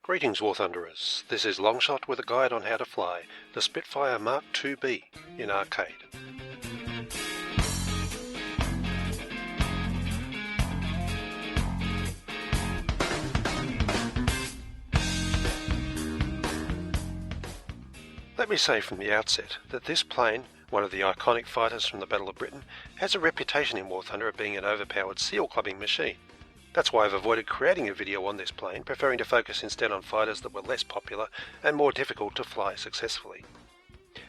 Greetings War Thunderers, this is Longshot with a guide on how to fly the Spitfire Mark IIB in arcade. Let me say from the outset that this plane, one of the iconic fighters from the Battle of Britain, has a reputation in War Thunder of being an overpowered seal clubbing machine. That's why I've avoided creating a video on this plane, preferring to focus instead on fighters that were less popular and more difficult to fly successfully.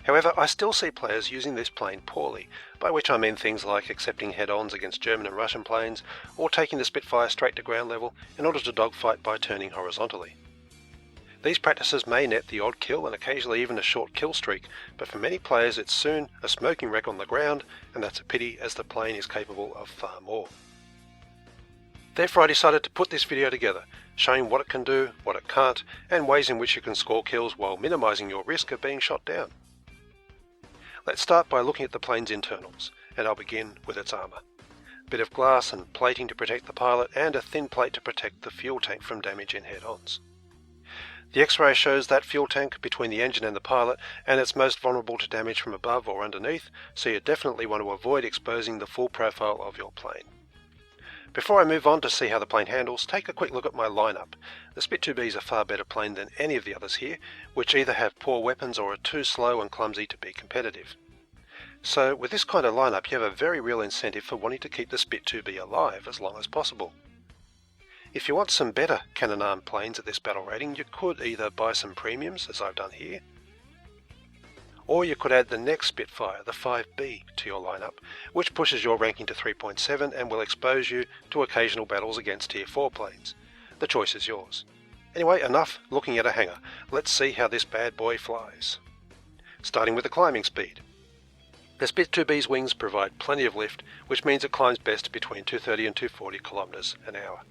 However, I still see players using this plane poorly, by which I mean things like accepting head-ons against German and Russian planes, or taking the Spitfire straight to ground level in order to dogfight by turning horizontally. These practices may net the odd kill and occasionally even a short kill streak, but for many players it's soon a smoking wreck on the ground, and that's a pity as the plane is capable of far more. Therefore I decided to put this video together, showing what it can do, what it can't, and ways in which you can score kills while minimising your risk of being shot down. Let's start by looking at the plane's internals, and I'll begin with its armour. A bit of glass and plating to protect the pilot, and a thin plate to protect the fuel tank from damage in head-ons. The X-ray shows that fuel tank between the engine and the pilot, and it's most vulnerable to damage from above or underneath, so you definitely want to avoid exposing the full profile of your plane. Before I move on to see how the plane handles, take a quick look at my lineup. The Spit 2B is a far better plane than any of the others here, which either have poor weapons or are too slow and clumsy to be competitive. So with this kind of lineup you have a very real incentive for wanting to keep the Spit 2B alive as long as possible. If you want some better cannon-armed planes at this battle rating, you could either buy some premiums, as I've done here, or you could add the next Spitfire, the 5B, to your lineup, which pushes your ranking to 3.7 and will expose you to occasional battles against Tier 4 planes. The choice is yours. Anyway, enough looking at a hangar. Let's see how this bad boy flies. Starting with the climbing speed. The Spit 2B's wings provide plenty of lift, which means it climbs best between 230 and 240 kilometers an hour.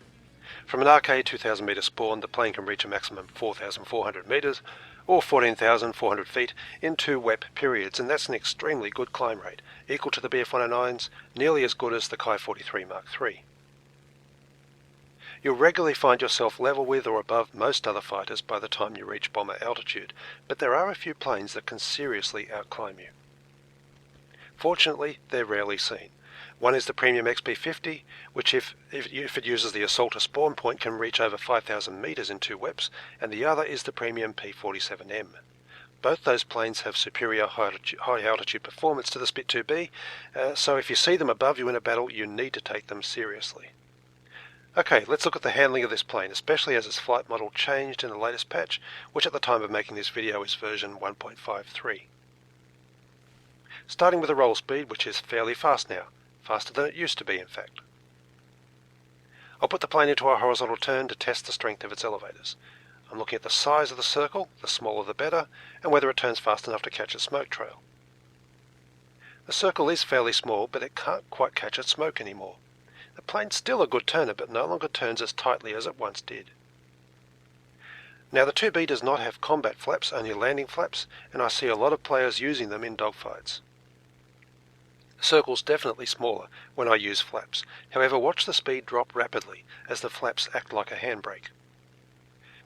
From an arcade 2,000 metre spawn, the plane can reach a maximum 4,400 metres, or 14,400 feet, in 2 WEP periods, and that's an extremely good climb rate, equal to the BF-109's, nearly as good as the Ki 43 Mark III. You'll regularly find yourself level with or above most other fighters by the time you reach bomber altitude, but there are a few planes that can seriously outclimb you. Fortunately, they're rarely seen. One is the premium XP50, which if it uses the Assaulter spawn point can reach over 5,000 metres in 2 WEPs, and the other is the premium P47M. Both those planes have superior high altitude performance to the Spit 2B, so if you see them above you in a battle you need to take them seriously. Okay, let's look at the handling of this plane, especially as its flight model changed in the latest patch, which at the time of making this video is version 1.53. Starting with the roll speed, which is fairly fast now. Faster than it used to be, in fact. I'll put the plane into a horizontal turn to test the strength of its elevators. I'm looking at the size of the circle, the smaller the better, and whether it turns fast enough to catch a smoke trail. The circle is fairly small, but it can't quite catch its smoke anymore. The plane's still a good turner, but no longer turns as tightly as it once did. Now the 2B does not have combat flaps, only landing flaps, and I see a lot of players using them in dogfights. The circle's definitely smaller when I use flaps, however watch the speed drop rapidly as the flaps act like a handbrake.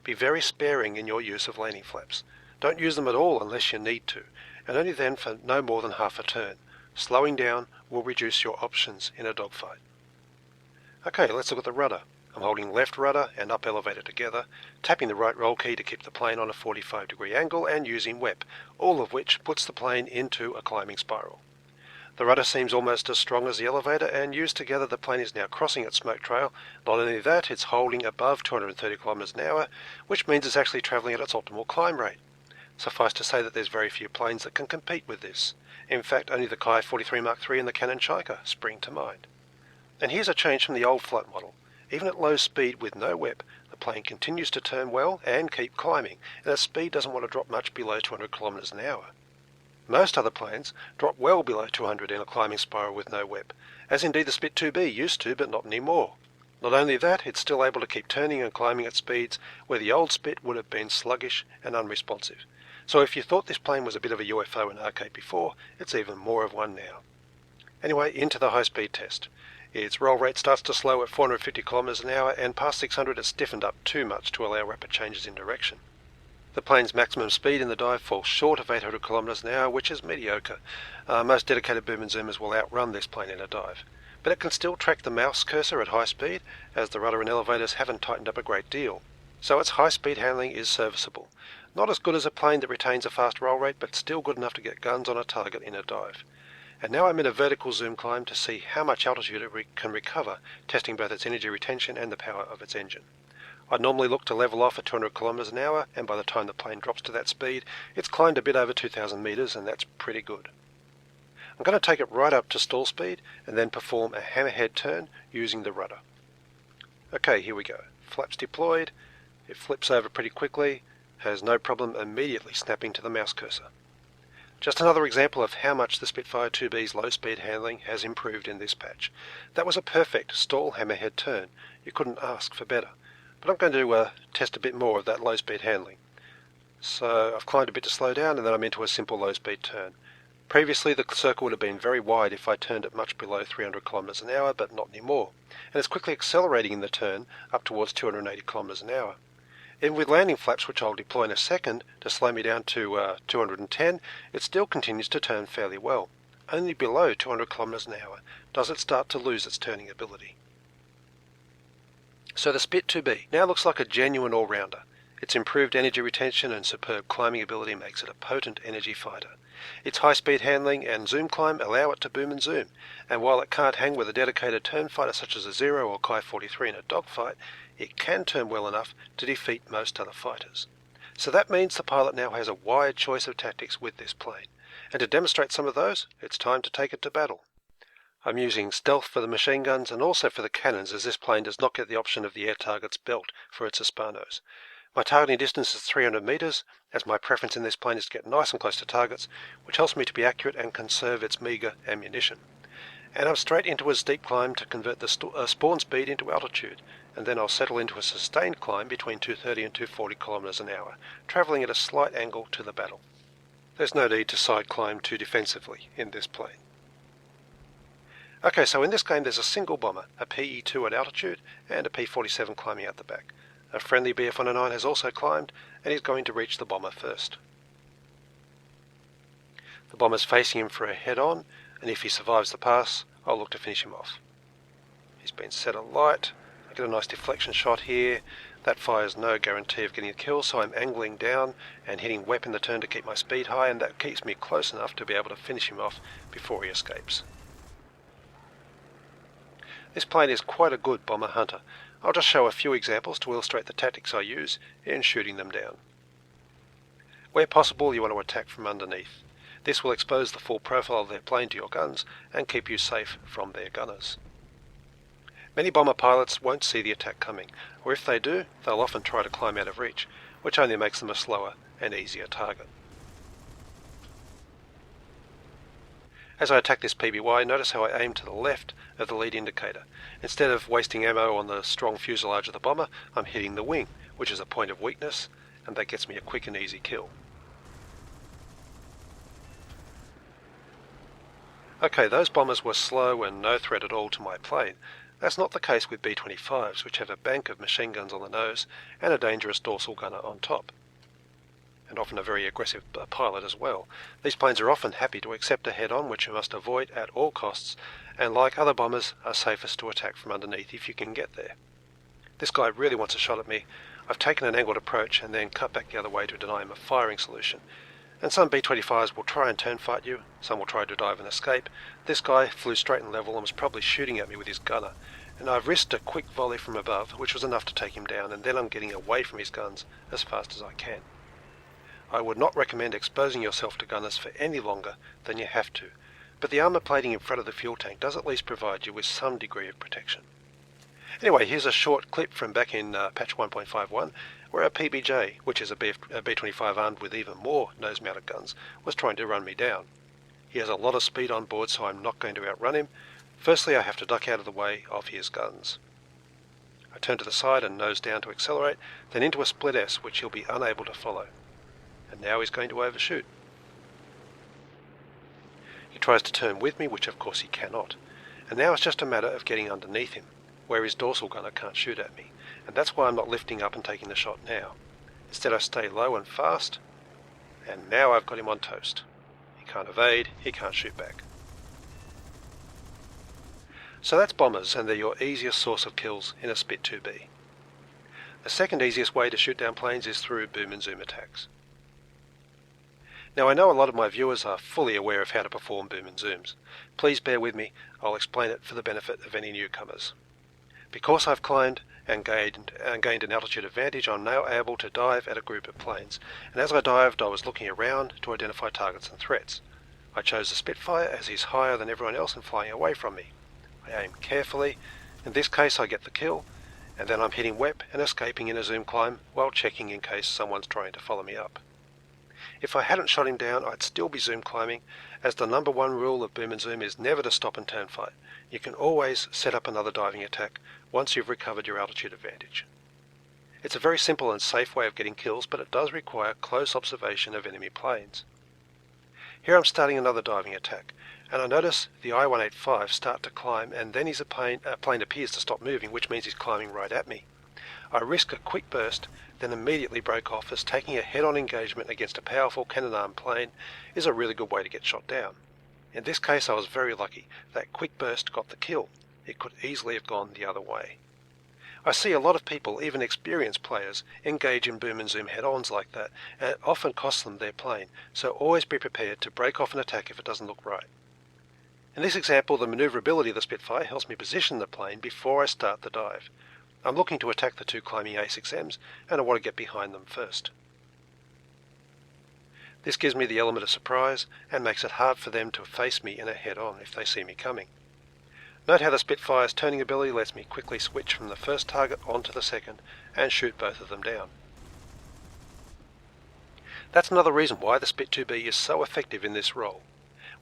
Be very sparing in your use of landing flaps. Don't use them at all unless you need to, and only then for no more than half a turn. Slowing down will reduce your options in a dogfight. Okay, let's look at the rudder. I'm holding left rudder and up elevator together, tapping the right roll key to keep the plane on a 45-degree angle and using WEP, all of which puts the plane into a climbing spiral. The rudder seems almost as strong as the elevator, and used together the plane is now crossing its smoke trail. Not only that, it's holding above 230 km an hour, which means it's actually travelling at its optimal climb rate. Suffice to say that there's very few planes that can compete with this. In fact, only the Ki 43 Mark III and the Cannon Chica spring to mind. And here's a change from the old flight model. Even at low speed with no WEP, the plane continues to turn well and keep climbing, and its speed doesn't want to drop much below 200 km an hour. Most other planes drop well below 200 in a climbing spiral with no WEP, as indeed the Spit 2B used to, but not anymore. Not only that, it's still able to keep turning and climbing at speeds where the old Spit would have been sluggish and unresponsive. So if you thought this plane was a bit of a UFO in arcade before, it's even more of one now. Anyway, into the high speed test. Its roll rate starts to slow at 450 kilometers an hour, and past 600 it's stiffened up too much to allow rapid changes in direction. The plane's maximum speed in the dive falls short of 800 kilometers an hour, which is mediocre. Most dedicated boom and zoomers will outrun this plane in a dive. But it can still track the mouse cursor at high speed, as the rudder and elevators haven't tightened up a great deal. So its high-speed handling is serviceable. Not as good as a plane that retains a fast roll rate, but still good enough to get guns on a target in a dive. And now I'm in a vertical zoom climb to see how much altitude it can recover, testing both its energy retention and the power of its engine. I'd normally look to level off at 200 kilometers an hour, and by the time the plane drops to that speed, it's climbed a bit over 2,000 meters, and that's pretty good. I'm going to take it right up to stall speed, and then perform a hammerhead turn using the rudder. Okay, here we go. Flaps deployed, it flips over pretty quickly, has no problem immediately snapping to the mouse cursor. Just another example of how much the Spitfire 2B's low-speed handling has improved in this patch. That was a perfect stall hammerhead turn. You couldn't ask for better. But I'm going to test a bit more of that low-speed handling. So I've climbed a bit to slow down, and then I'm into a simple low-speed turn. Previously the circle would have been very wide if I turned it much below 300 kilometers an hour, but not anymore. And it's quickly accelerating in the turn up towards 280 kilometers an hour. Even with landing flaps, which I'll deploy in a second to slow me down to 210, it still continues to turn fairly well. Only below 200 kilometers an hour does it start to lose its turning ability. So the Spit 2B now looks like a genuine all-rounder. Its improved energy retention and superb climbing ability makes it a potent energy fighter. Its high-speed handling and zoom climb allow it to boom and zoom, and while it can't hang with a dedicated turn fighter such as a Zero or Kai 43 in a dogfight, it can turn well enough to defeat most other fighters. So that means the pilot now has a wide choice of tactics with this plane, and to demonstrate some of those, it's time to take it to battle. I'm using stealth for the machine guns and also for the cannons, as this plane does not get the option of the air target's belt for its Hispanos. My targeting distance is 300 meters, as my preference in this plane is to get nice and close to targets, which helps me to be accurate and conserve its meagre ammunition. And I'm straight into a steep climb to convert the spawn speed into altitude, and then I'll settle into a sustained climb between 230 and 240 kilometers an hour, travelling at a slight angle to the battle. There's no need to side climb too defensively in this plane. Okay, so in this game there's a single bomber, a PE-2 at altitude, and a P-47 climbing out the back. A friendly BF-109 has also climbed, and is going to reach the bomber first. The bomber's facing him for a head-on, and if he survives the pass, I'll look to finish him off. He's been set alight. I get a nice deflection shot here. That fires no guarantee of getting a kill, so I'm angling down and hitting WEP in the turn to keep my speed high, and that keeps me close enough to be able to finish him off before he escapes. This plane is quite a good bomber hunter. I'll just show a few examples to illustrate the tactics I use in shooting them down. Where possible, you want to attack from underneath. This will expose the full profile of their plane to your guns and keep you safe from their gunners. Many bomber pilots won't see the attack coming, or if they do, they'll often try to climb out of reach, which only makes them a slower and easier target. As I attack this PBY, notice how I aim to the left of the lead indicator. Instead of wasting ammo on the strong fuselage of the bomber, I'm hitting the wing, which is a point of weakness, and that gets me a quick and easy kill. Okay, those bombers were slow and no threat at all to my plane. That's not the case with B-25s, which have a bank of machine guns on the nose and a dangerous dorsal gunner on top, and often a very aggressive pilot as well. These planes are often happy to accept a head-on, which you must avoid at all costs, and like other bombers, are safest to attack from underneath if you can get there. This guy really wants a shot at me. I've taken an angled approach and then cut back the other way to deny him a firing solution. And some B-25s will try and turn fight you, some will try to dive and escape. This guy flew straight and level and was probably shooting at me with his gunner, and I've risked a quick volley from above, which was enough to take him down, and then I'm getting away from his guns as fast as I can. I would not recommend exposing yourself to gunners for any longer than you have to, but the armour plating in front of the fuel tank does at least provide you with some degree of protection. Anyway, here's a short clip from back in patch 1.51, where a PBJ, which is a B-25 armed with even more nose-mounted guns, was trying to run me down. He has a lot of speed on board, so I'm not going to outrun him. Firstly, I have to duck out of the way of his guns. I turn to the side and nose down to accelerate, then into a split S, which he'll be unable to follow. And now he's going to overshoot. He tries to turn with me, which of course he cannot. And and now it's just a matter of getting underneath him, where his dorsal gunner can't shoot at me, and that's why I'm not lifting up and taking the shot now. Instead I stay low and fast, and now I've got him on toast. He can't evade, he can't shoot back. So that's bombers, and they're your easiest source of kills in a Spit 2B. The second easiest way to shoot down planes is through boom and zoom attacks. Now I know a lot of my viewers are fully aware of how to perform boom and zooms. Please bear with me, I'll explain it for the benefit of any newcomers. Because I've climbed and gained an altitude advantage, I'm now able to dive at a group of planes, and as I dived I was looking around to identify targets and threats. I chose the Spitfire as he's higher than everyone else and flying away from me. I aim carefully, in this case I get the kill, and then I'm hitting WEP and escaping in a zoom climb while checking in case someone's trying to follow me up. If I hadn't shot him down, I'd still be zoom climbing, as the number one rule of boom and zoom is never to stop and turn fight. You can always set up another diving attack once you've recovered your altitude advantage. It's a very simple and safe way of getting kills, but it does require close observation of enemy planes. Here I'm starting another diving attack, and I notice the I-185 start to climb, and then his plane appears to stop moving, which means he's climbing right at me. I risk a quick burst, then immediately break off, as taking a head-on engagement against a powerful cannon-armed plane is a really good way to get shot down. In this case I was very lucky. That quick burst got the kill. It could easily have gone the other way. I see a lot of people, even experienced players, engage in boom and zoom head-ons like that, and it often costs them their plane, so always be prepared to break off an attack if it doesn't look right. In this example, the manoeuvrability of the Spitfire helps me position the plane before I start the dive. I'm looking to attack the two climbing A6Ms, and I want to get behind them first. This gives me the element of surprise and makes it hard for them to face me in a head-on if they see me coming. Note how the Spitfire's turning ability lets me quickly switch from the first target onto the second and shoot both of them down. That's another reason why the Spit 2B is so effective in this role.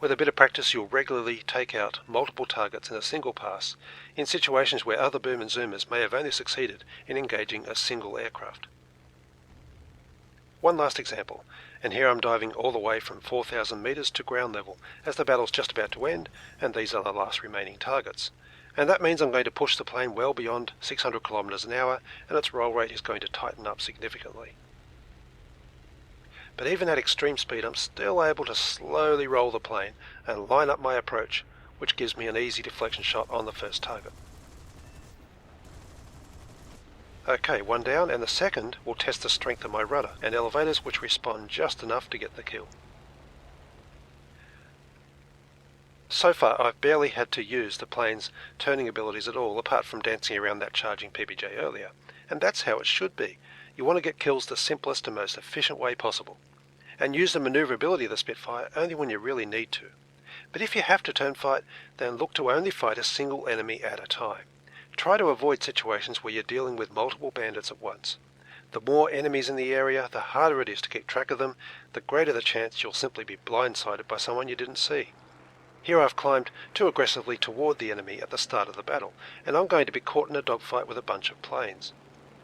With a bit of practice you'll regularly take out multiple targets in a single pass in situations where other boom and zoomers may have only succeeded in engaging a single aircraft. One last example, and here I'm diving all the way from 4,000 metres to ground level as the battle's just about to end and these are the last remaining targets. And that means I'm going to push the plane well beyond 600 kilometres an hour and its roll rate is going to tighten up significantly. But even at extreme speed I'm still able to slowly roll the plane and line up my approach, which gives me an easy deflection shot on the first target. Okay, one down, and the second will test the strength of my rudder and elevators, which respond just enough to get the kill. So far I've barely had to use the plane's turning abilities at all, apart from dancing around that charging PBJ earlier, and that's how it should be. You want to get kills the simplest and most efficient way possible, and use the manoeuvrability of the Spitfire only when you really need to. But if you have to turn fight, then look to only fight a single enemy at a time. Try to avoid situations where you're dealing with multiple bandits at once. The more enemies in the area, the harder it is to keep track of them, the greater the chance you'll simply be blindsided by someone you didn't see. Here I've climbed too aggressively toward the enemy at the start of the battle, and I'm going to be caught in a dogfight with a bunch of planes.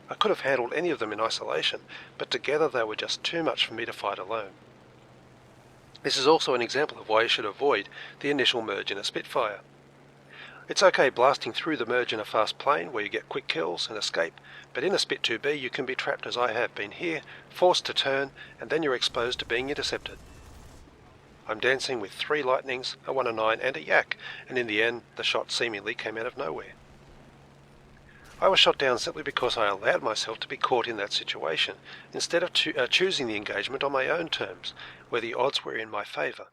I could have handled any of them in isolation, but together they were just too much for me to fight alone. This is also an example of why you should avoid the initial merge in a Spitfire. It's okay blasting through the merge in a fast plane where you get quick kills and escape, but in a Spit 2B you can be trapped as I have been here, forced to turn, and then you're exposed to being intercepted. I'm dancing with 3 lightnings, a 1 and 9 and a yak, and in the end the shot seemingly came out of nowhere. I was shot down simply because I allowed myself to be caught in that situation, instead of choosing the engagement on my own terms, where the odds were in my favour.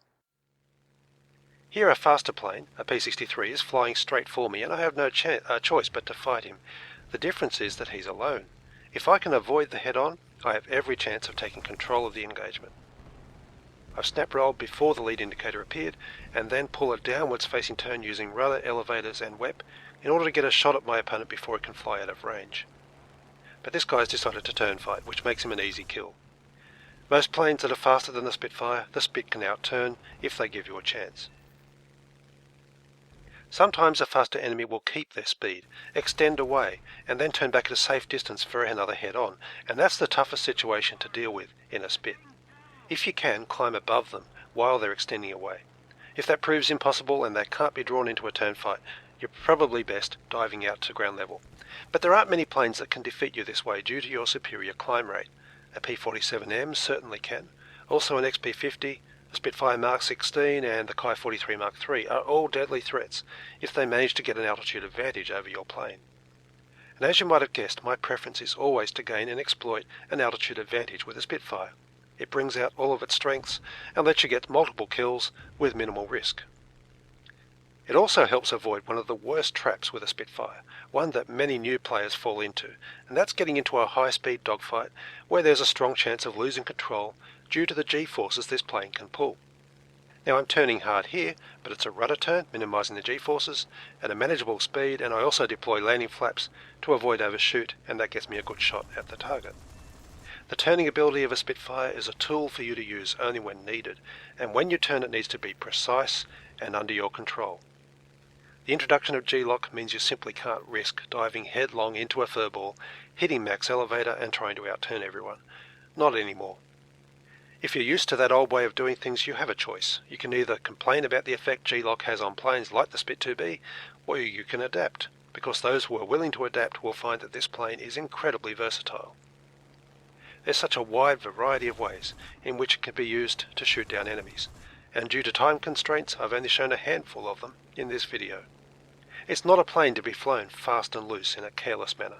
Here a faster plane, a P-63, is flying straight for me and I have no choice but to fight him. The difference is that he's alone. If I can avoid the head-on, I have every chance of taking control of the engagement. I've snap-rolled before the lead indicator appeared and then pull a downwards facing turn using rudder, elevators and WEP in order to get a shot at my opponent before it can fly out of range. But this guy's decided to turn fight, which makes him an easy kill. Most planes that are faster than the Spitfire, the Spit can outturn if they give you a chance. Sometimes a faster enemy will keep their speed, extend away, and then turn back at a safe distance for another head-on, and that's the toughest situation to deal with in a Spit. If you can, climb above them while they're extending away. If that proves impossible and they can't be drawn into a turn fight, you're probably best diving out to ground level. But there aren't many planes that can defeat you this way due to your superior climb rate. A P-47M certainly can. Also an XP-50, a Spitfire Mark 16 and the Ki-43 Mark III are all deadly threats if they manage to get an altitude advantage over your plane. And as you might have guessed, my preference is always to gain and exploit an altitude advantage with a Spitfire. It brings out all of its strengths and lets you get multiple kills with minimal risk. It also helps avoid one of the worst traps with a Spitfire, one that many new players fall into, and that's getting into a high-speed dogfight where there's a strong chance of losing control due to the G-forces this plane can pull. Now I'm turning hard here, but it's a rudder turn, minimising the G-forces, at a manageable speed, and I also deploy landing flaps to avoid overshoot, and that gets me a good shot at the target. The turning ability of a Spitfire is a tool for you to use only when needed, and when you turn it needs to be precise and under your control. The introduction of G-lock means you simply can't risk diving headlong into a furball, hitting max elevator and trying to outturn everyone. Not anymore. If you're used to that old way of doing things, you have a choice. You can either complain about the effect G-lock has on planes like the Spit-2B, or you can adapt, because those who are willing to adapt will find that this plane is incredibly versatile. There's such a wide variety of ways in which it can be used to shoot down enemies, and due to time constraints I've only shown a handful of them in this video. It's not a plane to be flown fast and loose in a careless manner.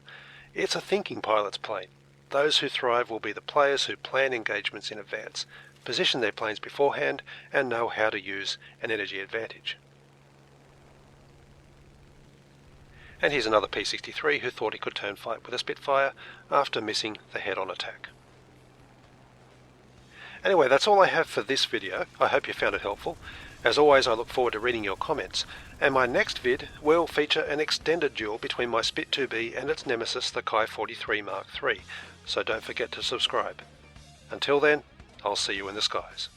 It's a thinking pilot's plane. Those who thrive will be the players who plan engagements in advance, position their planes beforehand, and know how to use an energy advantage. And here's another P-63 who thought he could turn fight with a Spitfire after missing the head-on attack. Anyway, that's all I have for this video. I hope you found it helpful. As always, I look forward to reading your comments, and my next vid will feature an extended duel between my Spit-2B and its nemesis, the Ki-43 Mark III, so don't forget to subscribe. Until then, I'll see you in the skies.